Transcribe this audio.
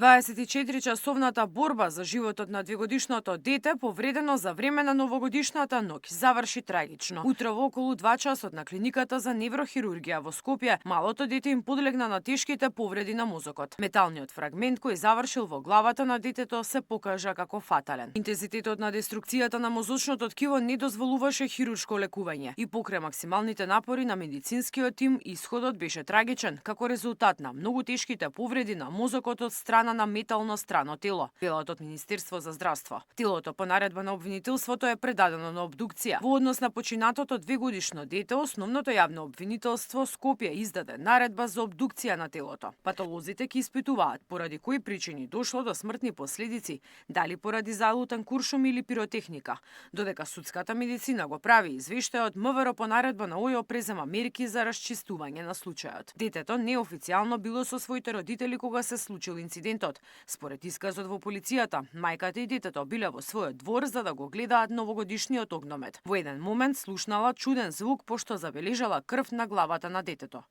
24-часовната борба за животот на двегодишното дете, повредено за време на новогодишната ноќ, заврши трагично. Утрово околу 2 часот на клиниката за неврохирургија во Скопје, малото дете им подлегна на тешките повреди на мозокот. Металниот фрагмент кој завршил во главата на детето се покажа како фатален. Интензитетот на деструкцијата на мозочното ткиво не дозволуваше хируршко лекување и покрај максималните напори на медицинскиот тим, исходот беше трагичен како резултат на многу тешките повреди на мозокот од страна на метално страно тело, велат од Министерство за здравство. Телото по наредба на обвинителството е предадено на обдукција. Во однос на починатото 2-годишно дете, основното јавно обвинителство Скопје издаде наредба за обдукција на телото. Патолозите ќе испитуваат поради кои причини дошло до смртни последици, дали поради залутен куршум или пиротехника, додека судската медицина го прави извештајот, МВР по наредба на ОЈО презема мерки за расчистување на случајот. Детето неофицијално било со своите родители кога се случил инцидентот. Според исказот во полицијата, мајката и детето биле во својот двор за да го гледаат новогодишниот огномет. Во еден момент слушнала чуден звук пошто забележала крв на главата на детето.